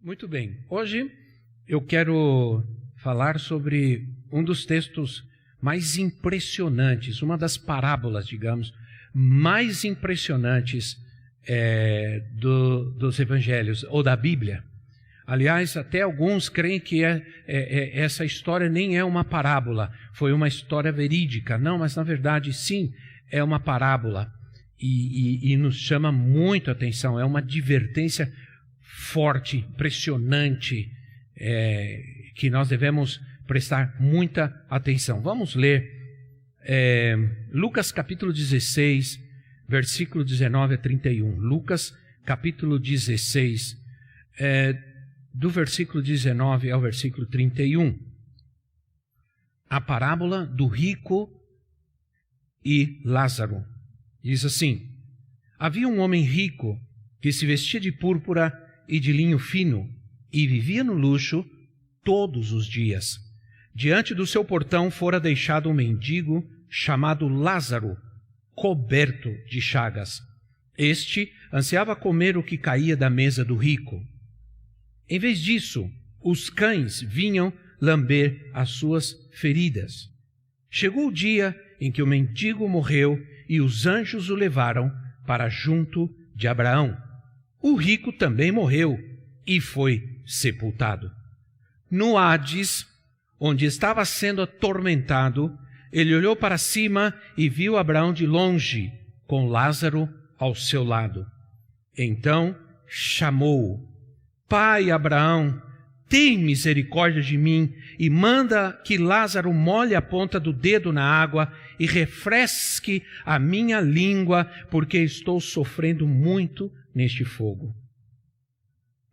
Muito bem, hoje eu quero falar sobre um dos textos mais impressionantes, uma das parábolas, digamos, mais impressionantes dos evangelhos ou da Bíblia. Aliás, até alguns creem que essa história nem é uma parábola, foi uma história verídica. Não, mas na verdade sim, é uma parábola e nos chama muito a atenção, é uma advertência forte, impressionante, que nós devemos prestar muita atenção. Vamos ler Lucas capítulo 16, versículo 19 a 31. Lucas capítulo 16, do versículo 19 ao versículo 31. A parábola do rico e Lázaro. Diz assim: havia um homem rico que se vestia de púrpura e de linho fino, e vivia no luxo todos os dias. Diante do seu portão fora deixado um mendigo chamado Lázaro, coberto de chagas. Este ansiava comer o que caía da mesa do rico. Em vez disso, os cães vinham lamber as suas feridas. Chegou o dia em que o mendigo morreu e os anjos o levaram para junto de Abraão. O rico também morreu e foi sepultado. No Hades, onde estava sendo atormentado, ele olhou para cima e viu Abraão de longe, com Lázaro ao seu lado. Então chamou-o: Pai Abraão, tem misericórdia de mim e manda que Lázaro molhe a ponta do dedo na água e refresque a minha língua, porque estou sofrendo muito neste fogo.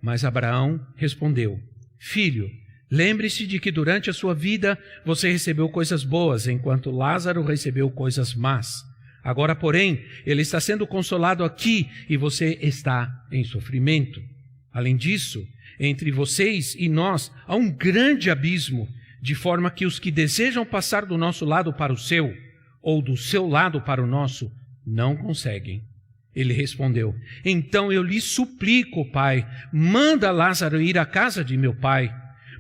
Mas Abraão respondeu: Filho, lembre-se de que durante a sua vida você recebeu coisas boas, enquanto Lázaro recebeu coisas más. Agora, porém, ele está sendo consolado aqui e você está em sofrimento. Além disso, entre vocês e nós há um grande abismo, de forma que os que desejam passar do nosso lado para o seu, ou do seu lado para o nosso, não conseguem. Ele respondeu: Então eu lhe suplico, pai, manda Lázaro ir à casa de meu pai,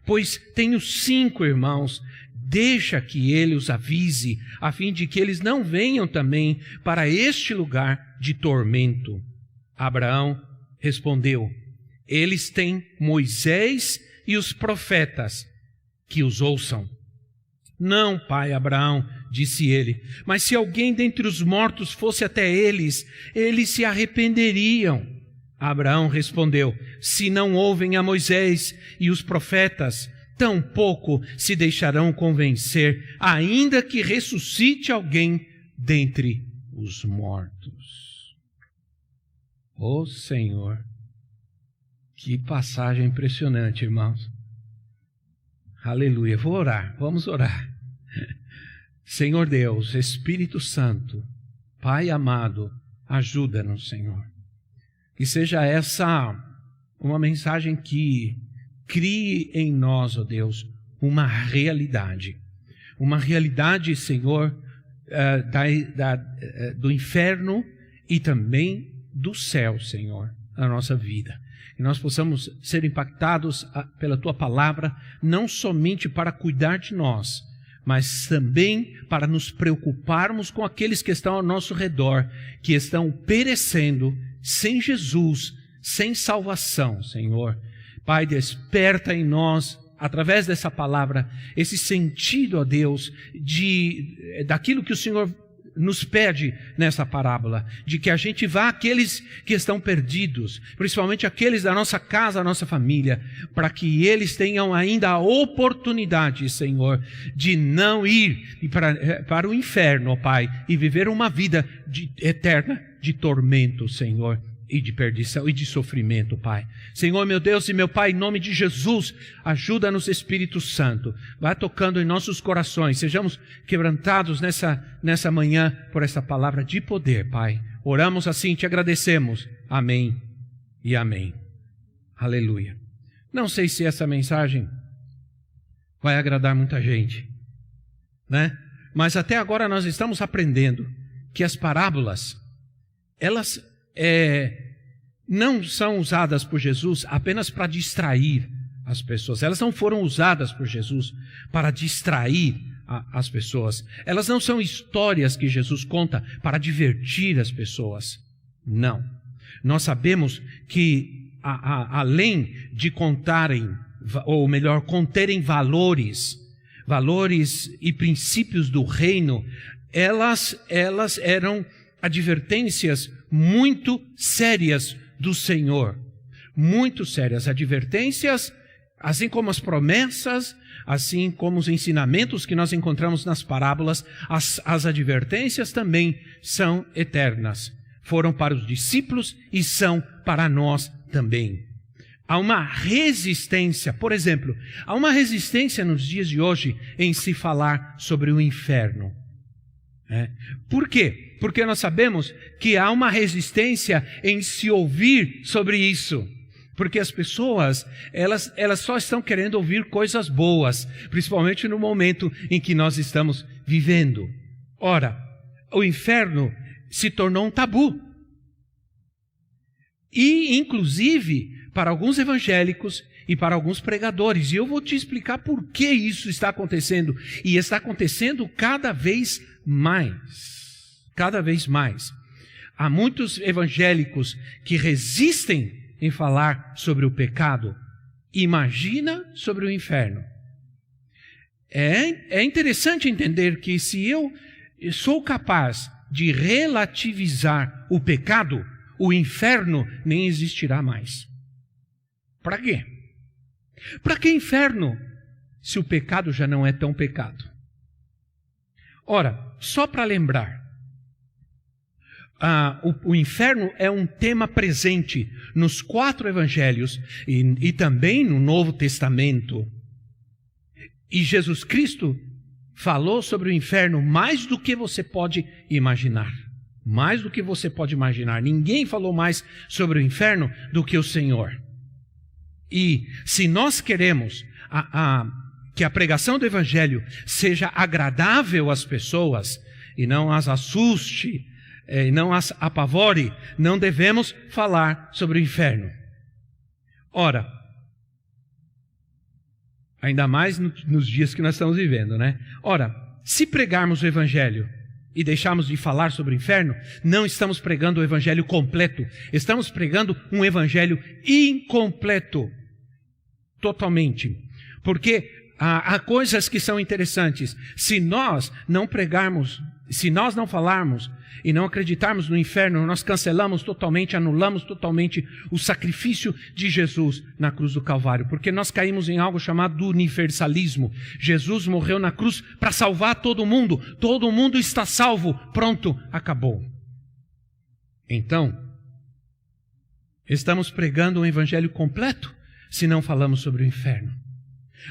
pois tenho 5 irmãos. Deixa que ele os avise, a fim de que eles não venham também para este lugar de tormento. Abraão respondeu: Eles têm Moisés e os profetas, que os ouçam. Não, pai Abraão, disse ele, mas se alguém dentre os mortos fosse até eles, eles se arrependeriam. Abraão respondeu: Se não ouvem a Moisés e os profetas, tampouco se deixarão convencer, ainda que ressuscite alguém dentre os mortos. Ó Senhor, que passagem impressionante, irmãos. Aleluia. Vou orar, vamos orar. Senhor Deus, Espírito Santo, Pai amado, ajuda-nos, Senhor. Que seja essa uma mensagem que crie em nós, ó Deus, uma realidade. Uma realidade, Senhor, do inferno e também do céu, Senhor, na nossa vida. Que nós possamos ser impactados pela Tua palavra, não somente para cuidar de nós, mas também para nos preocuparmos com aqueles que estão ao nosso redor, que estão perecendo sem Jesus, sem salvação, Senhor. Pai, desperta em nós, através dessa palavra, esse sentido, ó Deus, daquilo que o Senhor nos pede nessa parábola, de que a gente vá àqueles que estão perdidos, principalmente aqueles da nossa casa, da nossa família, para que eles tenham ainda a oportunidade, Senhor, de não ir para o inferno, ó Pai, e viver uma vida eterna de tormento, Senhor, e de perdição e de sofrimento, Pai. Senhor, meu Deus e meu Pai, em nome de Jesus, ajuda-nos, Espírito Santo. Vai tocando em nossos corações. Sejamos quebrantados nessa manhã por essa palavra de poder, Pai. Oramos assim e te agradecemos. Amém e amém. Aleluia. Não sei se essa mensagem vai agradar muita gente, né? Mas até agora nós estamos aprendendo que as parábolas, elas não são usadas por Jesus apenas para distrair as pessoas. Elas não foram usadas por Jesus para distrair as pessoas. Elas não são histórias que Jesus conta para divertir as pessoas. Não. Nós sabemos que, além de contarem, ou melhor, conterem valores e princípios do reino, elas eram advertências muito sérias do Senhor, muito sérias advertências, assim como as promessas, assim como os ensinamentos que nós encontramos nas parábolas, as advertências também são eternas. Foram para os discípulos e são para nós também. Há uma resistência, por exemplo, há uma resistência nos dias de hoje em se falar sobre o inferno. Por quê? Porque nós sabemos que há uma resistência em se ouvir sobre isso. Porque as pessoas, elas só estão querendo ouvir coisas boas, principalmente no momento em que nós estamos vivendo. Ora, o inferno se tornou um tabu. E, inclusive, para alguns evangélicos e para alguns pregadores. E eu vou te explicar por que isso está acontecendo. E está acontecendo cada vez mais. Cada vez mais. Há muitos evangélicos que resistem em falar sobre o pecado. Imagina sobre o inferno. É interessante entender que se eu sou capaz de relativizar o pecado, o inferno nem existirá mais. Para quê? Para que inferno, se o pecado já não é tão pecado? Ora, só para lembrar, o inferno é um tema presente nos 4 evangelhos e também no Novo Testamento. E Jesus Cristo falou sobre o inferno mais do que você pode imaginar. Mais do que você pode imaginar. Ninguém falou mais sobre o inferno do que o Senhor. E se nós queremos que a pregação do Evangelho seja agradável às pessoas e não as assuste, e não as apavore, não devemos falar sobre o inferno. Ora, ainda mais nos dias que nós estamos vivendo, né? Ora, se pregarmos o Evangelho e deixarmos de falar sobre o inferno, não estamos pregando o Evangelho completo. Estamos pregando um Evangelho incompleto. Totalmente. Porque há coisas que são interessantes. Se nós não pregarmos, se nós não falarmos e não acreditarmos no inferno, nós cancelamos totalmente, anulamos totalmente o sacrifício de Jesus na cruz do Calvário. Porque nós caímos em algo chamado universalismo. Jesus morreu na cruz para salvar todo mundo. Todo mundo está salvo. Pronto, acabou. Então, estamos pregando um evangelho completo se não falamos sobre o inferno.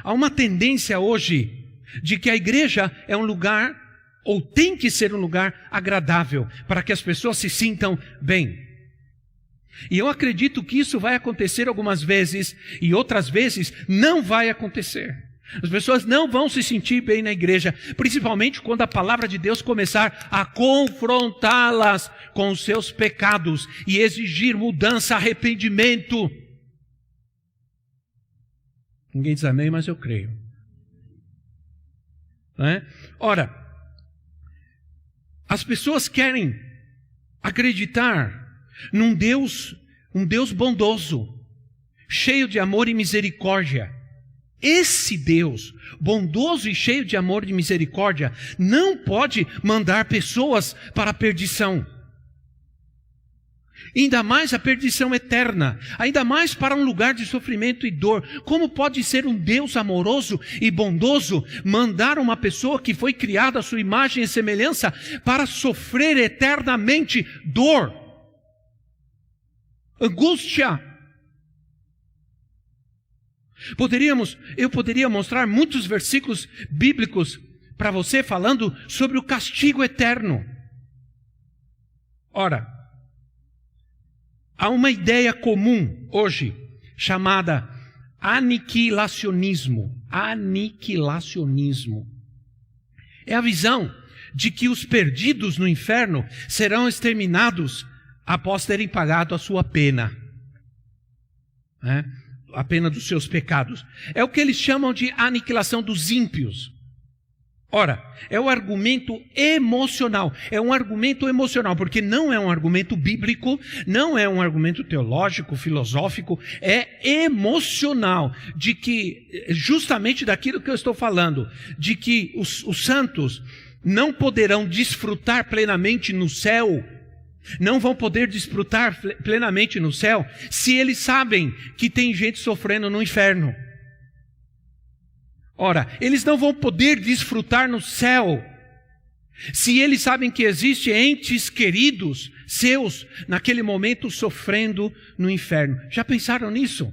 Há uma tendência hoje de que a igreja é um lugar, ou tem que ser um lugar agradável, para que as pessoas se sintam bem. E eu acredito que isso vai acontecer algumas vezes, e outras vezes não vai acontecer. As pessoas não vão se sentir bem na igreja, principalmente quando a palavra de Deus começar a confrontá-las com os seus pecados e exigir mudança, arrependimento. Ninguém diz amém, mas eu creio. Ora, as pessoas querem acreditar num Deus, um Deus bondoso, cheio de amor e misericórdia. esse Deus, bondoso e cheio de amor e de misericórdia, não pode mandar pessoas para a perdição. Ainda mais a perdição eterna, ainda mais para um lugar de sofrimento e dor. Como pode ser um Deus amoroso e bondoso mandar uma pessoa que foi criada à sua imagem e semelhança para sofrer eternamente dor, angústia? Eu poderia mostrar muitos versículos bíblicos para você falando sobre o castigo eterno. Ora, há uma ideia comum hoje chamada aniquilacionismo. Aniquilacionismo. É a visão de que os perdidos no inferno serão exterminados após terem pagado a sua pena. A pena dos seus pecados. É o que eles chamam de aniquilação dos ímpios. Ora, é um argumento emocional. É um argumento emocional, porque não é um argumento bíblico, não é um argumento teológico, filosófico, é emocional, de que, justamente daquilo que eu estou falando, de que os santos não poderão desfrutar plenamente no céu, não vão poder desfrutar plenamente no céu, se eles sabem que tem gente sofrendo no inferno. Ora, eles não vão poder desfrutar no céu, se eles sabem que existem entes queridos seus, naquele momento sofrendo no inferno. Já pensaram nisso?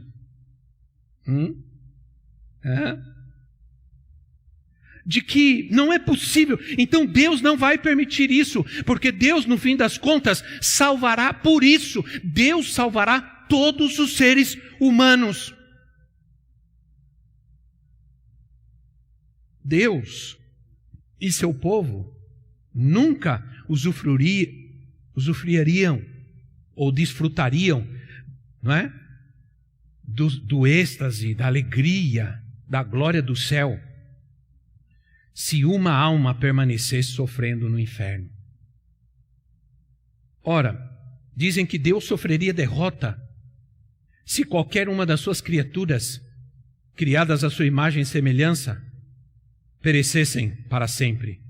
De que não é possível. Então Deus não vai permitir isso, porque Deus, no fim das contas, salvará por isso. Deus salvará todos os seres humanos. Deus e seu povo nunca usufruiriam ou desfrutariam, não é? Do êxtase, da alegria, da glória do céu, se uma alma permanecesse sofrendo no inferno. Ora, dizem que Deus sofreria derrota se qualquer uma das suas criaturas, criadas à sua imagem e semelhança, perecessem para sempre.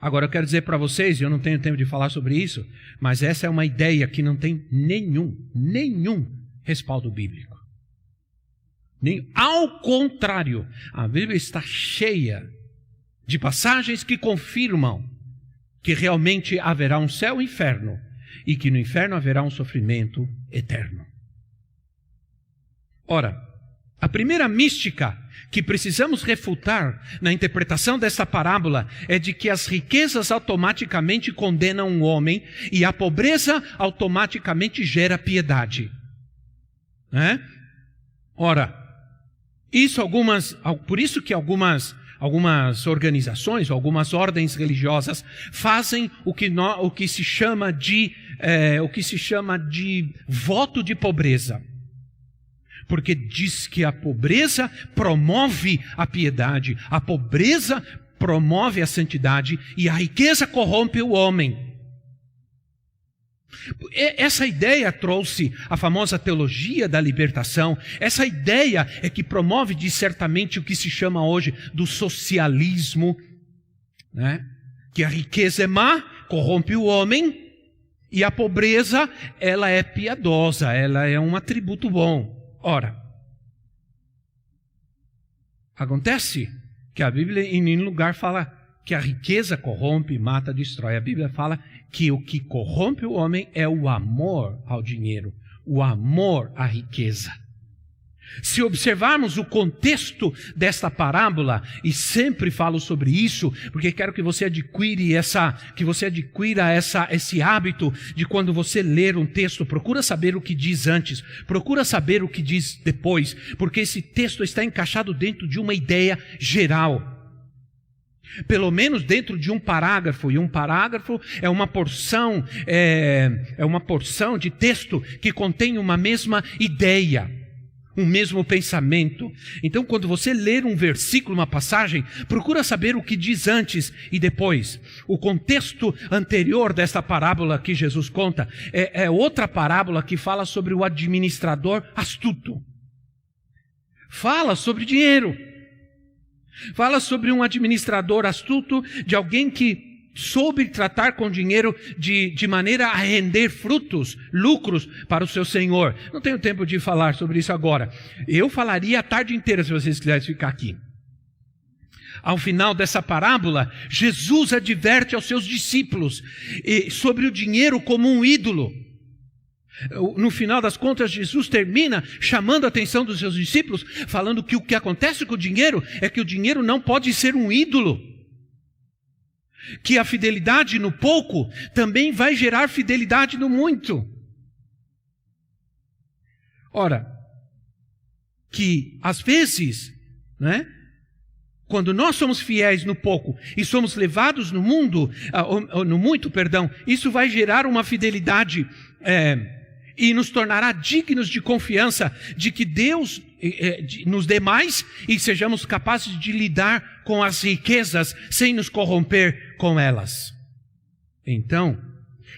Agora eu quero dizer para vocês, eu não tenho tempo de falar sobre isso, mas essa é uma ideia que não tem nenhum respaldo bíblico. Ao contrário, a Bíblia está cheia de passagens que confirmam que realmente haverá um céu e inferno, e que no inferno haverá um sofrimento eterno. Ora, a primeira mística que precisamos refutar na interpretação desta parábola é de que as riquezas automaticamente condenam um homem e a pobreza automaticamente gera piedade. Ora, por isso que algumas organizações, algumas ordens religiosas fazem o que se chama de voto de pobreza. Porque diz que a pobreza promove a piedade, a pobreza promove a santidade e a riqueza corrompe o homem. Essa ideia trouxe a famosa teologia da libertação. Essa ideia é que promove certamente o que se chama hoje do socialismo, né? Que a riqueza é má, corrompe o homem, e a pobreza, ela é piedosa, ela é um atributo bom. Ora, acontece que a Bíblia em nenhum lugar fala que a riqueza corrompe, mata, destrói. A Bíblia fala que o que corrompe o homem é o amor ao dinheiro, o amor à riqueza. Se observarmos o contexto desta parábola, e sempre falo sobre isso, porque quero que você adquira esse hábito de quando você ler um texto, procura saber o que diz antes, procura saber o que diz depois, porque esse texto está encaixado dentro de uma ideia geral. Pelo menos dentro de um parágrafo, e um parágrafo é uma porção de texto que contém uma mesma ideia, um mesmo pensamento. Então, quando você ler um versículo, uma passagem, procura saber o que diz antes e depois. O contexto anterior desta parábola que Jesus conta é outra parábola que fala sobre o administrador astuto. fala sobre dinheiro. Fala sobre um administrador astuto, de alguém que soube tratar com dinheiro de maneira a render frutos, lucros para o seu senhor. Não tenho tempo de falar sobre isso agora. Eu falaria a tarde inteira se vocês quisessem ficar aqui. Ao final dessa parábola, Jesus adverte aos seus discípulos sobre o dinheiro como um ídolo. No final das contas, Jesus termina chamando a atenção dos seus discípulos, falando que o que acontece com o dinheiro é que o dinheiro não pode ser um ídolo. Que a fidelidade no pouco também vai gerar fidelidade no muito. Ora, que às vezes, né, quando nós somos fiéis no pouco e somos levados no muito, isso vai gerar uma fidelidade e nos tornará dignos de confiança de que Deus nos dê mais e sejamos capazes de lidar com as riquezas sem nos corromper com elas. Então,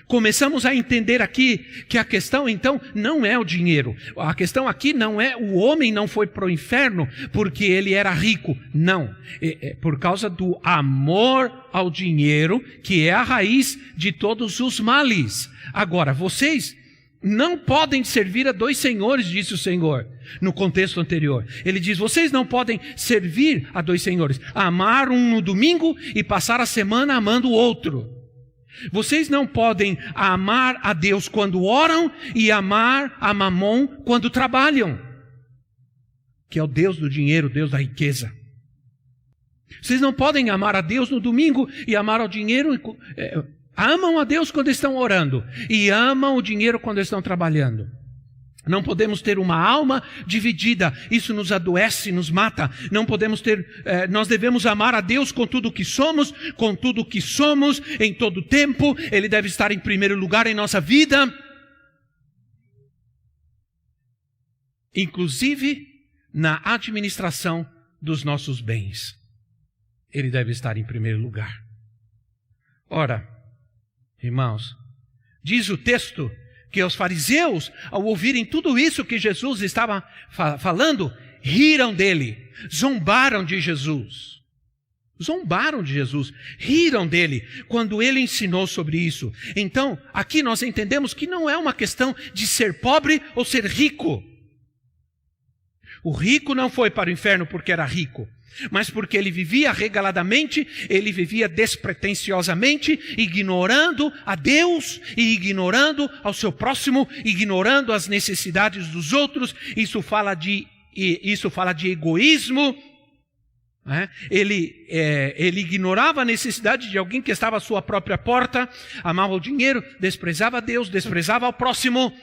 começamos a entender aqui que a questão então não é o dinheiro. A questão aqui não é o homem não foi para o inferno porque ele era rico. Não, é por causa do amor ao dinheiro, que é a raiz de todos os males. Agora, vocês não podem servir a dois senhores, disse o Senhor, no contexto anterior. Ele diz, vocês não podem servir a dois senhores, amar um no domingo e passar a semana amando o outro. Vocês não podem amar a Deus quando oram e amar a Mamon quando trabalham, que é o Deus do dinheiro, o Deus da riqueza. Vocês não podem amar a Deus no domingo e amar ao dinheiro. Amam a Deus quando estão orando e amam o dinheiro quando estão trabalhando. Não podemos ter uma alma dividida, isso nos adoece, nos mata. Não podemos ter, nós devemos amar a Deus com tudo o que somos, em todo tempo. Ele deve estar em primeiro lugar em nossa vida, inclusive na administração dos nossos bens. Ele deve estar em primeiro lugar. Ora, irmãos, diz o texto que os fariseus, ao ouvirem tudo isso que Jesus estava falando, riram dele, zombaram de Jesus. Riram dele quando ele ensinou sobre isso. Então, aqui nós entendemos que não é uma questão de ser pobre ou ser rico. O rico não foi para o inferno porque era rico, mas porque ele vivia regaladamente, ele vivia despretensiosamente, ignorando a Deus e ignorando ao seu próximo, ignorando as necessidades dos outros. Isso fala de egoísmo. Ele ignorava a necessidade de alguém que estava à sua própria porta, amava o dinheiro, desprezava a Deus, desprezava ao próximo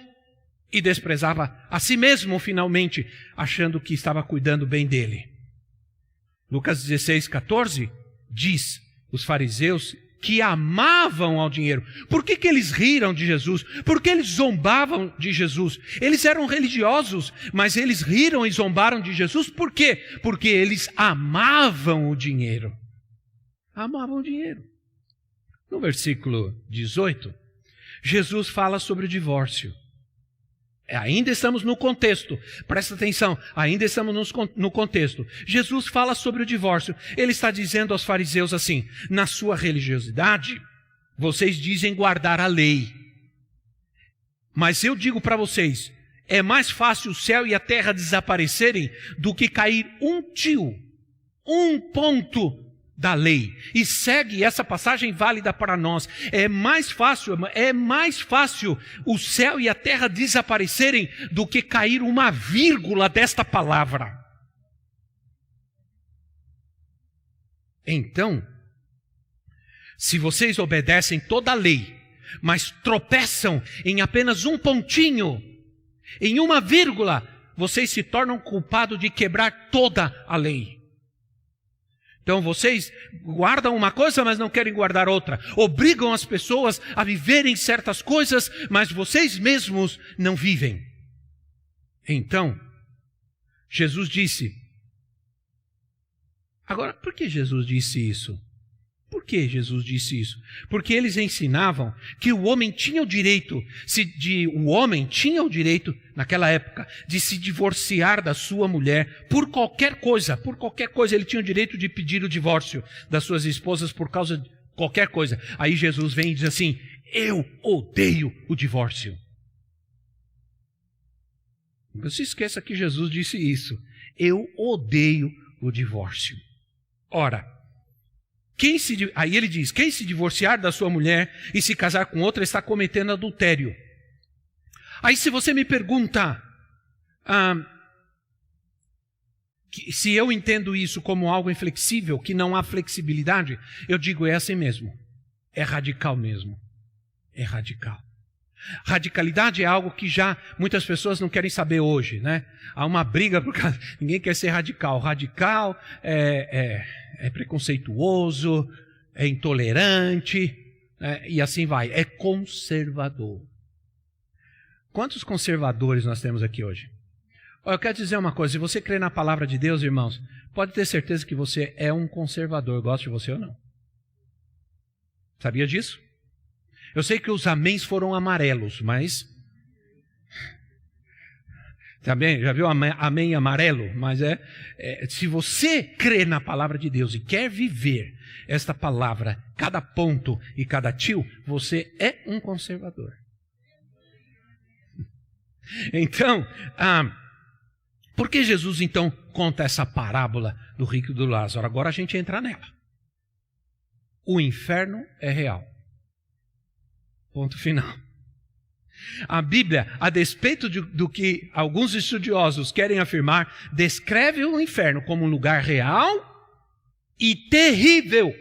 e desprezava a si mesmo, finalmente, achando que estava cuidando bem dele. Lucas 16:14 diz, os fariseus que amavam ao dinheiro. Por que eles riram de Jesus? Por que eles zombavam de Jesus? Eles eram religiosos, mas eles riram e zombaram de Jesus. Por quê? Porque eles amavam o dinheiro. Amavam o dinheiro. No versículo 18, Jesus fala sobre o divórcio. Ainda estamos no contexto, presta atenção, ainda estamos no contexto. Jesus fala sobre o divórcio. Ele está dizendo aos fariseus assim: na sua religiosidade, vocês dizem guardar a lei. Mas eu digo para vocês, é mais fácil o céu e a terra desaparecerem do que cair um ponto da lei. E segue essa passagem válida para nós. É mais fácil o céu e a terra desaparecerem do que cair uma vírgula desta palavra. Então, se vocês obedecem toda a lei, mas tropeçam em apenas um pontinho, em uma vírgula, vocês se tornam culpados de quebrar toda a lei. Então vocês guardam uma coisa, mas não querem guardar outra. Obrigam as pessoas a viverem certas coisas, mas vocês mesmos não vivem. Então, Jesus disse. Agora, por que Jesus disse isso? Por que Jesus disse isso? Porque eles ensinavam que o homem tinha o direito, naquela época, de se divorciar da sua mulher por qualquer coisa. Por qualquer coisa, ele tinha o direito de pedir o divórcio das suas esposas por causa de qualquer coisa. Aí Jesus vem e diz assim: eu odeio o divórcio. Não se esqueça que Jesus disse isso. Eu odeio o divórcio. Ora, aí ele diz, quem se divorciar da sua mulher e se casar com outra está cometendo adultério. Aí se você me pergunta se eu entendo isso como algo inflexível, que não há flexibilidade, eu digo, é assim mesmo. É radical mesmo. É radical. Radicalidade é algo que já muitas pessoas não querem saber hoje, né? Há uma briga, porque ninguém quer ser radical. Radical é preconceituoso, é intolerante, e assim vai. É conservador. Quantos conservadores nós temos aqui hoje? Eu quero dizer uma coisa, se você crê na palavra de Deus, irmãos, pode ter certeza que você é um conservador, gosta de você ou não. Sabia disso? Eu sei que os améns foram amarelos, mas... Também, já viu amém amarelo? Mas se você crê na palavra de Deus e quer viver esta palavra, cada ponto e cada tio, você é um conservador. Então, por que Jesus então conta essa parábola do rico e do Lázaro? Agora a gente entra nela. O inferno é real. Ponto final. A Bíblia, a despeito do que alguns estudiosos querem afirmar, descreve o inferno como um lugar real e terrível.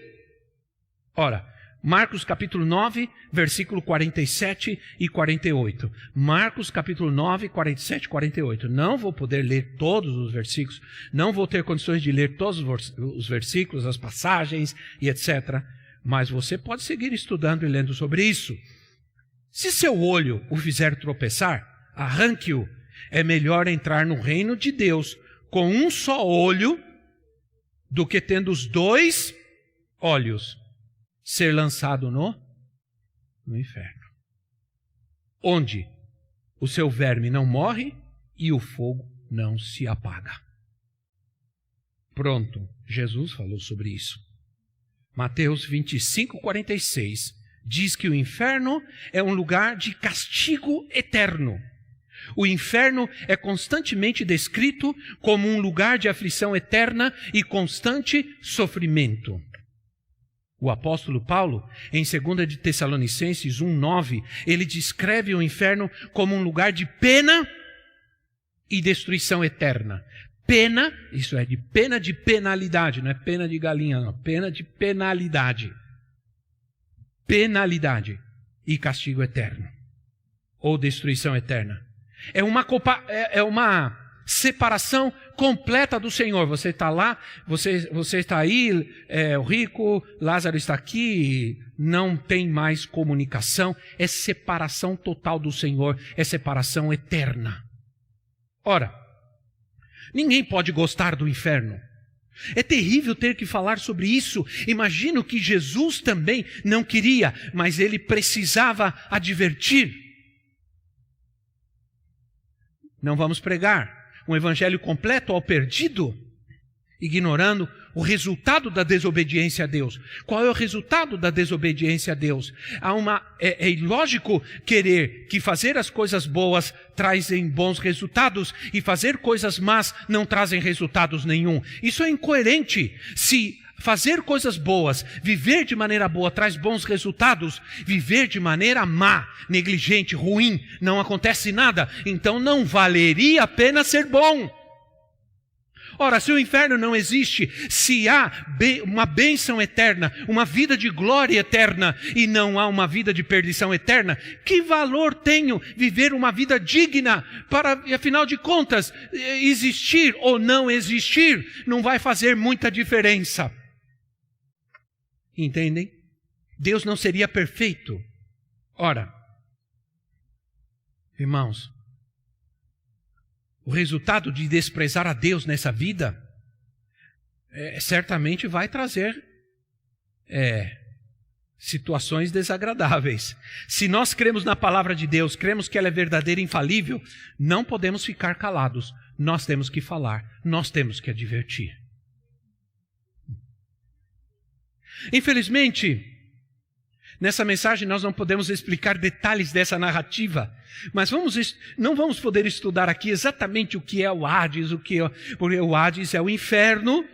Ora, Marcos capítulo 9, versículo 47 e 48. Marcos capítulo 9, 47 e 48. Não vou poder ler todos os versículos, não vou ter condições de ler todos os versículos, as passagens e etc. Mas você pode seguir estudando e lendo sobre isso. Se seu olho o fizer tropeçar, arranque-o. É melhor entrar no reino de Deus com um só olho do que tendo os dois olhos ser lançado no inferno, onde o seu verme não morre e o fogo não se apaga. Pronto, Jesus falou sobre isso. Mateus 25, 46 diz que o inferno é um lugar de castigo eterno. O inferno é constantemente descrito como um lugar de aflição eterna e constante sofrimento. O apóstolo Paulo, em 2 de Tessalonicenses 1:9, ele descreve o inferno como um lugar de pena e destruição eterna. Pena, isso é, de pena de penalidade, não é pena de galinha, não, pena de penalidade. Penalidade e castigo eterno, ou destruição eterna. É uma separação completa do Senhor. Você está lá, você está aí, o rico, Lázaro está aqui, não tem mais comunicação. É separação total do Senhor, é separação eterna. Ora, ninguém pode gostar do inferno. É terrível ter que falar sobre isso. Imagino que Jesus também não queria, mas ele precisava advertir. Não vamos pregar um evangelho completo ao perdido, ignorando o resultado da desobediência a Deus. Qual é o resultado da desobediência a Deus? É ilógico querer que fazer as coisas boas trazem bons resultados e fazer coisas más não trazem resultados nenhum. Isso é incoerente. Se fazer coisas boas, viver de maneira boa traz bons resultados, viver de maneira má, negligente, ruim, não acontece nada, então não valeria a pena ser bom. Ora, se o inferno não existe, se há uma bênção eterna, uma vida de glória eterna e não há uma vida de perdição eterna, que valor tenho viver uma vida digna para, afinal de contas, existir ou não existir não vai fazer muita diferença. Entendem? Deus não seria perfeito. Ora, irmãos, o resultado de desprezar a Deus nessa vida certamente vai trazer situações desagradáveis. Se nós cremos na palavra de Deus, cremos que ela é verdadeira e infalível, não podemos ficar calados. Nós temos que falar, nós temos que advertir. Infelizmente, nessa mensagem nós não podemos explicar detalhes dessa narrativa, mas não vamos poder estudar aqui exatamente o que é o Hades, porque o Hades é o inferno,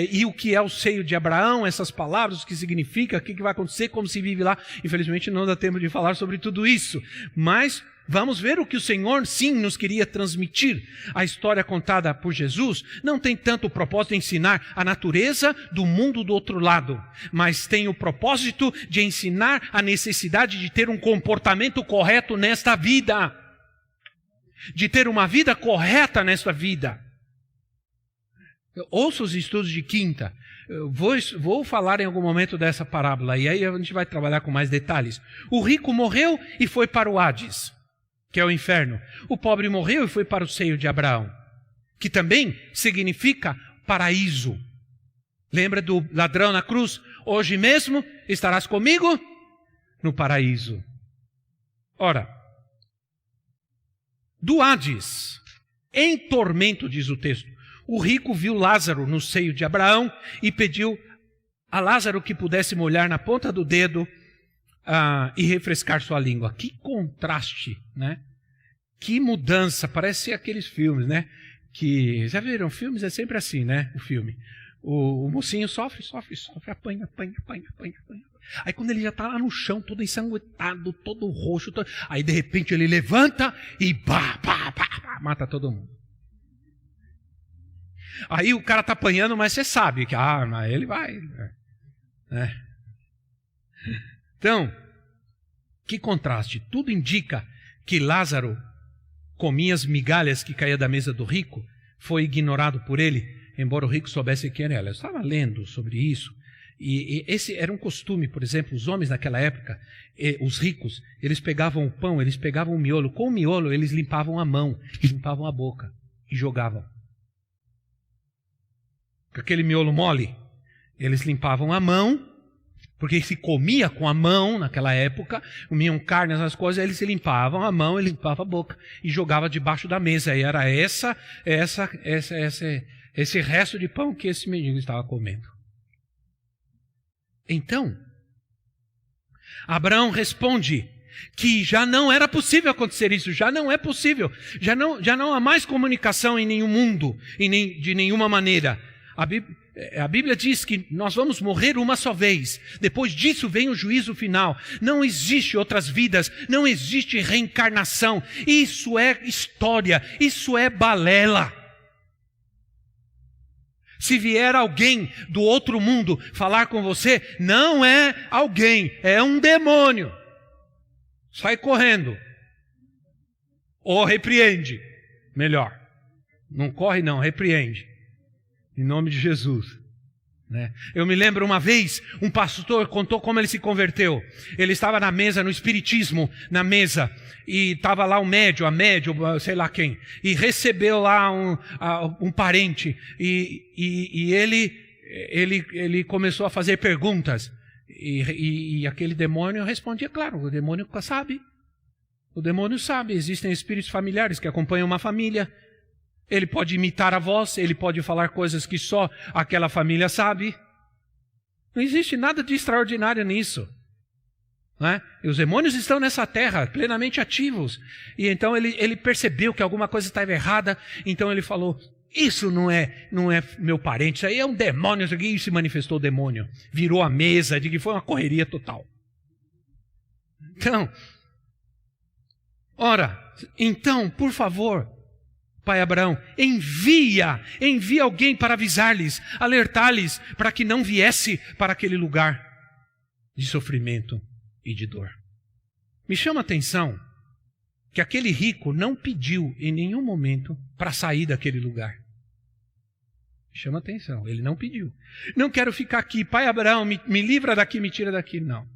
e o que é o seio de Abraão, essas palavras, o que significa, o que vai acontecer, como se vive lá. Infelizmente não dá tempo de falar sobre tudo isso, mas vamos ver o que o Senhor, sim, nos queria transmitir. A história contada por Jesus não tem tanto o propósito de ensinar a natureza do mundo do outro lado, mas tem o propósito de ensinar a necessidade de ter um comportamento correto nesta vida, de ter uma vida correta nesta vida. Ouça os estudos de quinta. Eu vou falar em algum momento dessa parábola, e aí a gente vai trabalhar com mais detalhes. O rico morreu e foi para o Hades, que é o inferno. O pobre morreu e foi para o seio de Abraão, que também significa paraíso. Lembra do ladrão na cruz? Hoje mesmo estarás comigo no paraíso. Ora, do Hades, em tormento, diz o texto, o rico viu Lázaro no seio de Abraão e pediu a Lázaro que pudesse molhar na ponta do dedo e refrescar sua língua. Que contraste, né? Que mudança, parece aqueles filmes, né? Que, já viram, filmes é sempre assim, né? O filme. O mocinho sofre, apanha. Aí quando ele já está lá no chão, todo ensanguentado, todo roxo, aí de repente ele levanta e mata todo mundo. Aí o cara está apanhando, mas você sabe que mas ele vai. Né? Então, que contraste. Tudo indica que Lázaro comia as migalhas que caía da mesa do rico, foi ignorado por ele, embora o rico soubesse quem era ela. Eu estava lendo sobre isso, e esse era um costume. Por exemplo, os homens naquela época, os ricos, eles pegavam o pão, eles pegavam o miolo, com o miolo eles limpavam a mão, limpavam a boca e jogavam. Com aquele miolo mole, eles limpavam a mão, porque se comia com a mão naquela época, comiam carne, essas coisas, eles se limpavam a mão e limpavam a boca e jogava debaixo da mesa. E era esse resto de pão que esse menino estava comendo. Então, Abraão responde que já não era possível acontecer isso, já não é possível, já não há mais comunicação em nenhum mundo, de nenhuma maneira. A Bíblia diz que nós vamos morrer uma só vez. Depois disso vem o juízo final. Não existe outras vidas, não existe reencarnação. Isso é história, isso é balela. Se vier alguém do outro mundo falar com você, não é alguém, é um demônio. Sai correndo. Ou repreende. Melhor. Não corre não, repreende. Em nome de Jesus. Né? Eu me lembro uma vez, um pastor contou como ele se converteu. Ele estava na mesa, no espiritismo, na mesa, e estava lá a médium, sei lá quem, e recebeu lá um parente, e ele começou a fazer perguntas, e aquele demônio respondia, claro, o demônio sabe. O demônio sabe, existem espíritos familiares que acompanham uma família. Ele pode imitar a voz, ele pode falar coisas que só aquela família sabe. Não existe nada de extraordinário nisso. Né? E os demônios estão nessa terra, plenamente ativos. E então ele percebeu que alguma coisa estava errada, então ele falou, isso não é meu parente, isso aí é um demônio, isso aqui, e se manifestou o demônio. Virou a mesa, de que foi uma correria total. Então, por favor, Pai Abraão, envia alguém para avisar-lhes, alertar-lhes, para que não viesse para aquele lugar de sofrimento e de dor. Me chama a atenção que aquele rico não pediu em nenhum momento para sair daquele lugar. Me chama a atenção, ele não pediu. Não quero ficar aqui, Pai Abraão, me livra daqui, me tira daqui, não.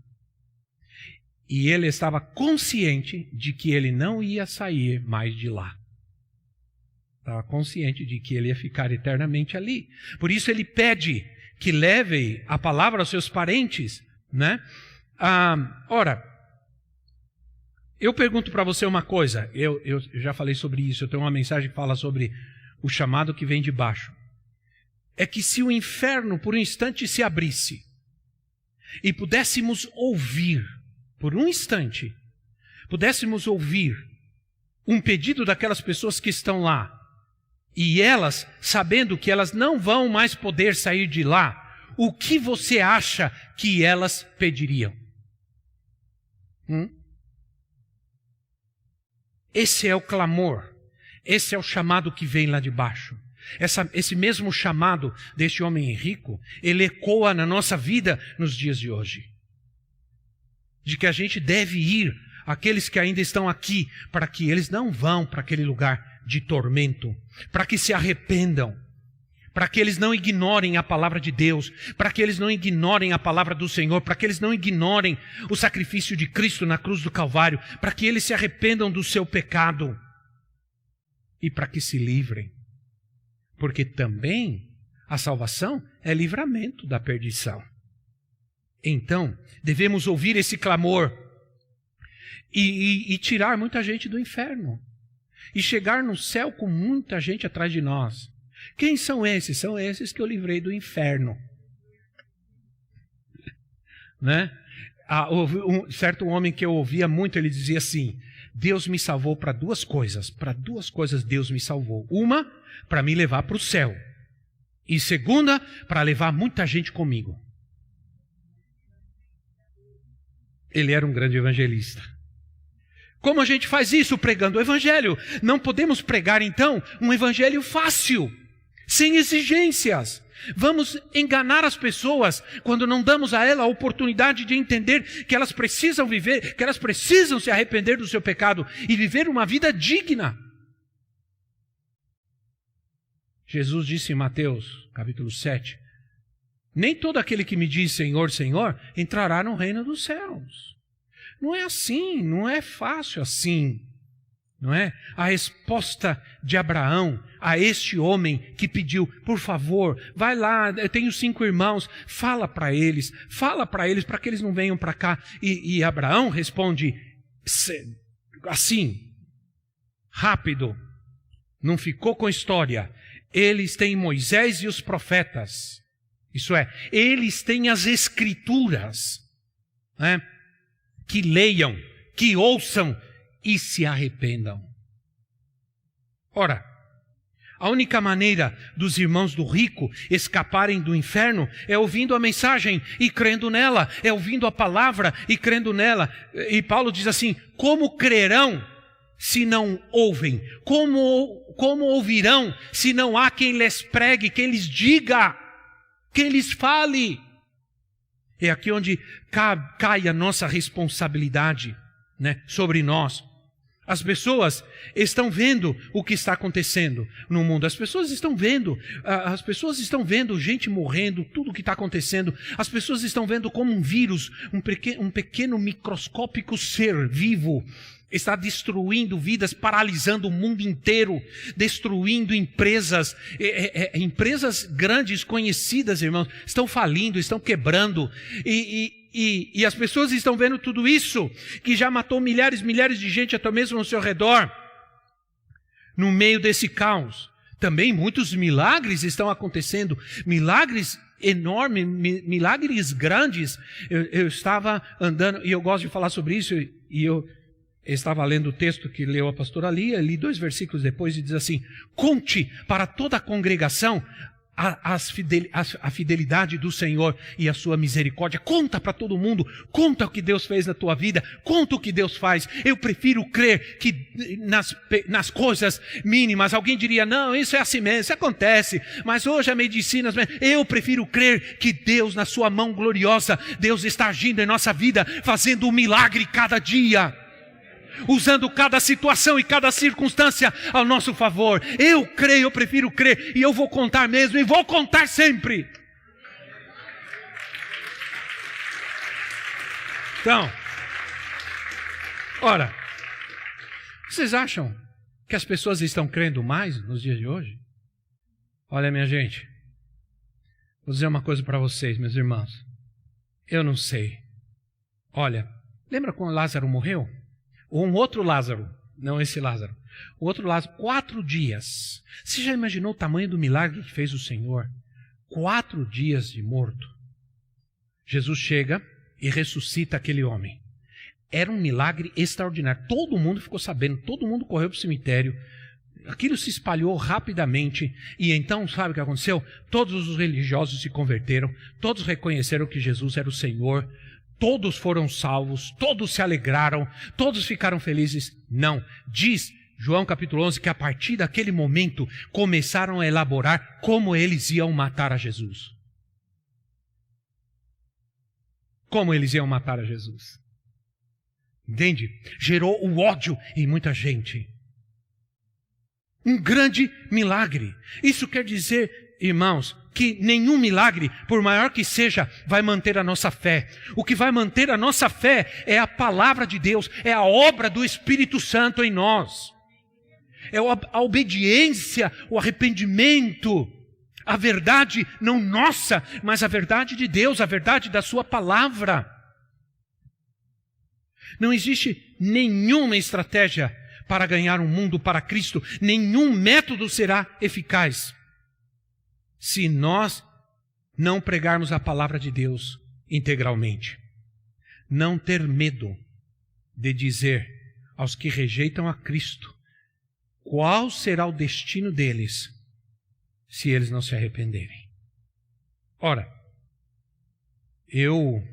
E ele estava consciente de que ele não ia sair mais de lá. Estava consciente de que ele ia ficar eternamente ali. Por isso ele pede que leve a palavra aos seus parentes, né? Ora, eu pergunto para você uma coisa, eu já falei sobre isso, eu tenho uma mensagem que fala sobre o chamado que vem de baixo. É que se o inferno por um instante se abrisse e pudéssemos ouvir, por um instante, pudéssemos ouvir um pedido daquelas pessoas que estão lá, e elas, sabendo que elas não vão mais poder sair de lá, o que você acha que elas pediriam? Esse é o clamor, esse é o chamado que vem lá de baixo. Esse mesmo chamado deste homem rico, ele ecoa na nossa vida nos dias de hoje. De que a gente deve ir, aqueles que ainda estão aqui, para que eles não vão para aquele lugar de tormento, para que se arrependam, para que eles não ignorem a palavra de Deus, para que eles não ignorem a palavra do Senhor, para que eles não ignorem o sacrifício de Cristo na cruz do Calvário, para que eles se arrependam do seu pecado e para que se livrem. Porque também a salvação é livramento da perdição. Então, devemos ouvir esse clamor e tirar muita gente do inferno. E chegar no céu com muita gente atrás de nós. Quem são esses? São esses que eu livrei do inferno. Né? Um certo homem que eu ouvia muito, ele dizia assim: Deus me salvou para duas coisas. Para duas coisas Deus me salvou. Uma, para me levar para o céu. E segunda, para levar muita gente comigo. Ele era um grande evangelista. Como a gente faz isso? Pregando o evangelho. Não podemos pregar, então, um evangelho fácil, sem exigências. Vamos enganar as pessoas quando não damos a ela a oportunidade de entender que elas precisam viver, que elas precisam se arrepender do seu pecado e viver uma vida digna. Jesus disse em Mateus, capítulo 7, nem todo aquele que me diz Senhor, Senhor, entrará no reino dos céus. Não é assim, não é fácil assim, não é? A resposta de Abraão a este homem que pediu, por favor, vai lá, eu tenho 5 irmãos, fala para eles para que eles não venham para cá. E Abraão responde assim, rápido, não ficou com história. Eles têm Moisés e os profetas, isso é, eles têm as escrituras, né? Que leiam, que ouçam e se arrependam. Ora, a única maneira dos irmãos do rico escaparem do inferno é ouvindo a mensagem e crendo nela, é ouvindo a palavra e crendo nela. E Paulo diz assim: como crerão se não ouvem? Como ouvirão se não há quem lhes pregue, quem lhes diga, quem lhes fale? É aqui onde cai a nossa responsabilidade, né, sobre nós. As pessoas estão vendo o que está acontecendo no mundo. As pessoas estão vendo gente morrendo, tudo o que está acontecendo. As pessoas estão vendo como um vírus, um pequeno microscópico ser vivo, está destruindo vidas, paralisando o mundo inteiro, destruindo empresas. Empresas grandes, conhecidas, irmãos, estão falindo, estão quebrando. E as pessoas estão vendo tudo isso, que já matou milhares de gente até mesmo ao seu redor. No meio desse caos, também muitos milagres estão acontecendo, milagres enormes, milagres grandes. Eu estava andando, e eu gosto de falar sobre isso, e eu estava lendo o texto que leu a pastora Lia, li 2 versículos depois e diz assim: conte para toda a congregação a fidelidade do Senhor e a sua misericórdia. Conta para todo mundo, conta o que Deus fez na tua vida, conta o que Deus faz. Eu prefiro crer que nas coisas mínimas, alguém diria, não, isso é assim mesmo, isso acontece, mas hoje a medicina, eu prefiro crer que Deus, na sua mão gloriosa, Deus está agindo em nossa vida, fazendo um milagre cada dia, usando cada situação e cada circunstância ao nosso favor. Eu creio, eu prefiro crer, e eu vou contar mesmo, e vou contar sempre. Então, ora, vocês acham que as pessoas estão crendo mais nos dias de hoje? Olha, minha gente, Vou dizer uma coisa para vocês, meus irmãos. Eu não sei. Olha, lembra quando Lázaro morreu? Ou um outro Lázaro, não esse Lázaro. O outro Lázaro, 4 dias. Você já imaginou o tamanho do milagre que fez o Senhor? 4 dias de morto. Jesus chega e ressuscita aquele homem. Era um milagre extraordinário. Todo mundo ficou sabendo, todo mundo correu para o cemitério. Aquilo se espalhou rapidamente. E então, sabe o que aconteceu? Todos os religiosos se converteram. Todos reconheceram que Jesus era o Senhor. Todos foram salvos. Todos se alegraram. Todos ficaram felizes. Não. Diz João capítulo 11 que a partir daquele momento começaram a elaborar como eles iam matar a Jesus. Como eles iam matar a Jesus. Entende? Gerou o ódio em muita gente. Um grande milagre. Isso quer dizer, irmãos, que nenhum milagre, por maior que seja, vai manter a nossa fé. O que vai manter a nossa fé é a palavra de Deus, é a obra do Espírito Santo em nós. É a obediência, o arrependimento, a verdade não nossa, mas a verdade de Deus, a verdade da sua palavra. Não existe nenhuma estratégia para ganhar um mundo para Cristo. Nenhum método será eficaz se nós não pregarmos a palavra de Deus integralmente. Não ter medo de dizer aos que rejeitam a Cristo qual será o destino deles se eles não se arrependerem. Ora, eu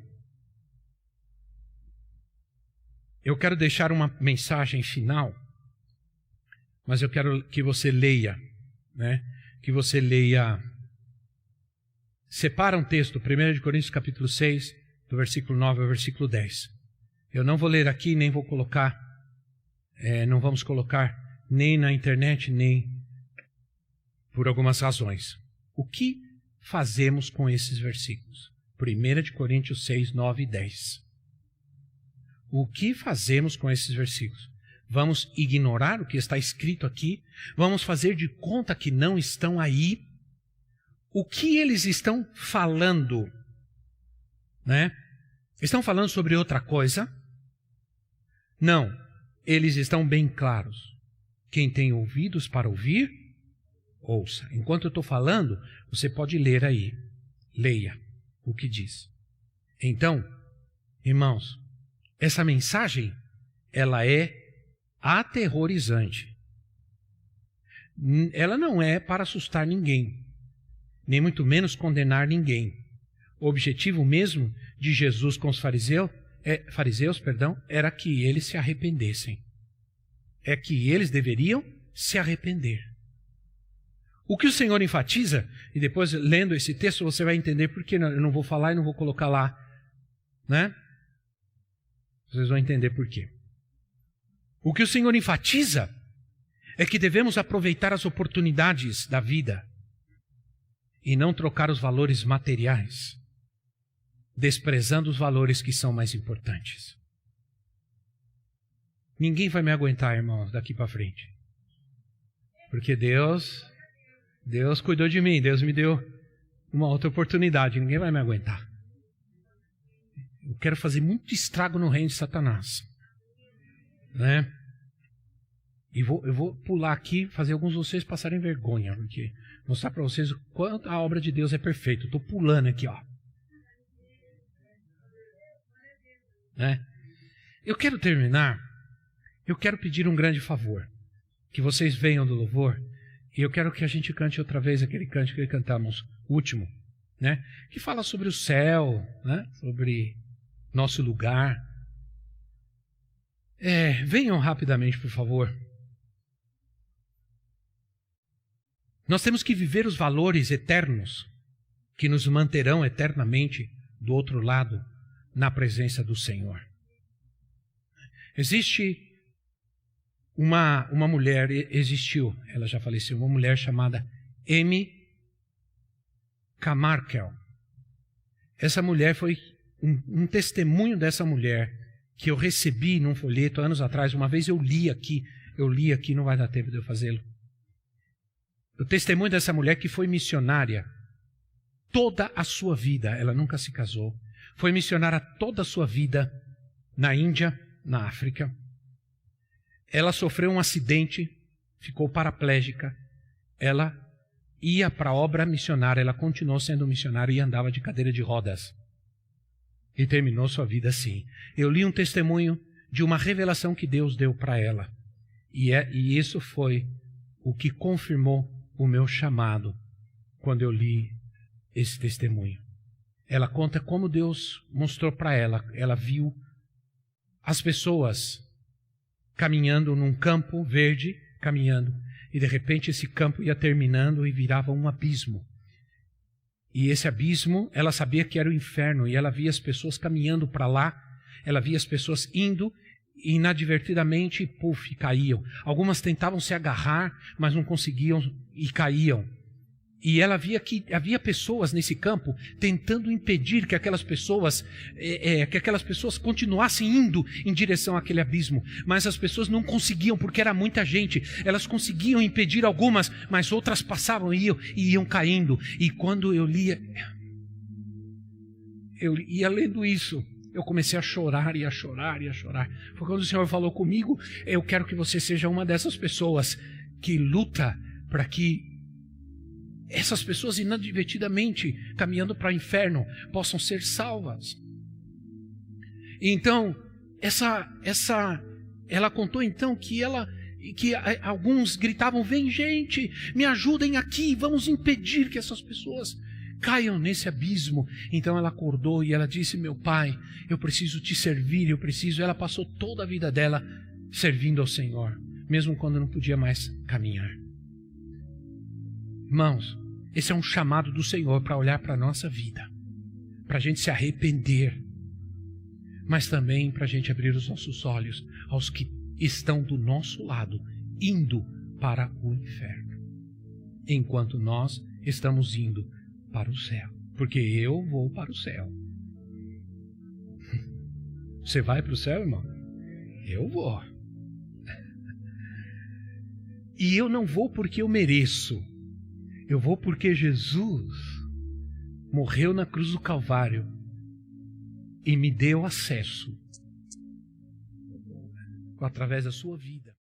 quero deixar uma mensagem final, mas eu quero que você leia, né? Que você leia. Separa um texto, 1 Coríntios capítulo 6, do versículo 9 ao versículo 10. Eu não vou ler aqui, nem vou colocar, não vamos colocar nem na internet, nem por algumas razões. O que fazemos com esses versículos? 1 Coríntios 6, 9 e 10. O que fazemos com esses versículos? Vamos ignorar o que está escrito aqui? Vamos fazer de conta que não estão aí? O que eles estão falando? Né? Estão falando sobre outra coisa? Não, eles estão bem claros. Quem tem ouvidos para ouvir, ouça. Enquanto eu estou falando, você pode ler aí. Leia o que diz. Então, irmãos, essa mensagem, ela é aterrorizante. Ela não é para assustar ninguém, nem muito menos condenar ninguém. O objetivo mesmo de Jesus com os fariseus, era que eles se arrependessem. É que eles deveriam se arrepender. O que o Senhor enfatiza, e depois lendo esse texto você vai entender por que eu não vou falar e não vou colocar lá, né? Vocês vão entender por quê. O que o Senhor enfatiza é que devemos aproveitar as oportunidades da vida e não trocar os valores materiais, desprezando os valores que são mais importantes. Ninguém vai me aguentar, irmãos, daqui para frente. Porque Deus cuidou de mim, Deus me deu uma outra oportunidade, ninguém vai me aguentar. Eu quero fazer muito estrago no reino de Satanás. Né? E eu vou pular aqui, fazer alguns de vocês passarem vergonha, porque mostrar para vocês o quanto a obra de Deus é perfeita. Estou pulando aqui, ó. Né? Eu quero terminar. Eu quero pedir um grande favor. Que vocês venham do louvor. E eu quero que a gente cante outra vez aquele cântico que cantamos, o último, né? Que fala sobre o céu, né? Sobre nosso lugar. Venham rapidamente, por favor. Nós temos que viver os valores eternos que nos manterão eternamente do outro lado, na presença do Senhor. Existe uma mulher, ela já faleceu, uma mulher chamada Amy Carmichael. Essa mulher foi um testemunho dessa mulher que eu recebi num folheto anos atrás. Uma vez eu li aqui, não vai dar tempo de eu fazê-lo. O testemunho dessa mulher que foi missionária toda a sua vida. Ela nunca se casou. Foi missionária toda a sua vida na Índia, na África. Ela sofreu um acidente, ficou paraplégica. Ela ia para a obra missionária, ela continuou sendo missionária e andava de cadeira de rodas. E terminou sua vida assim. Eu li um testemunho de uma revelação que Deus deu para ela. E isso foi o que confirmou o meu chamado quando eu li esse testemunho. Ela conta como Deus mostrou para ela. Ela viu as pessoas caminhando num campo verde, caminhando, e de repente esse campo ia terminando e virava um abismo. E esse abismo, ela sabia que era o inferno, e ela via as pessoas caminhando para lá, ela via as pessoas indo, e inadvertidamente, puf, caíam. Algumas tentavam se agarrar, mas não conseguiam e caíam. E ela via que havia pessoas nesse campo tentando impedir que aquelas pessoas continuassem indo em direção àquele abismo. Mas as pessoas não conseguiam, porque era muita gente. Elas conseguiam impedir algumas, mas outras passavam e iam caindo. E quando eu ia lendo isso, eu comecei a chorar e a chorar e a chorar. Foi quando o Senhor falou comigo: eu quero que você seja uma dessas pessoas que luta para que essas pessoas inadvertidamente caminhando para o inferno possam ser salvas. Então, ela contou então que alguns gritavam: vem gente, me ajudem aqui, vamos impedir que essas pessoas caiam nesse abismo. Então ela acordou e ela disse: meu pai, eu preciso te servir, Ela passou toda a vida dela servindo ao Senhor, mesmo quando não podia mais caminhar. Irmãos, esse é um chamado do Senhor para olhar para a nossa vida, para a gente se arrepender, mas também para a gente abrir os nossos olhos aos que estão do nosso lado, indo para o inferno, enquanto nós estamos indo para o céu. Porque eu vou para o céu. Você vai para o céu, irmão? Eu vou. E eu não vou porque eu mereço. Eu vou porque Jesus morreu na cruz do Calvário e me deu acesso através da sua vida.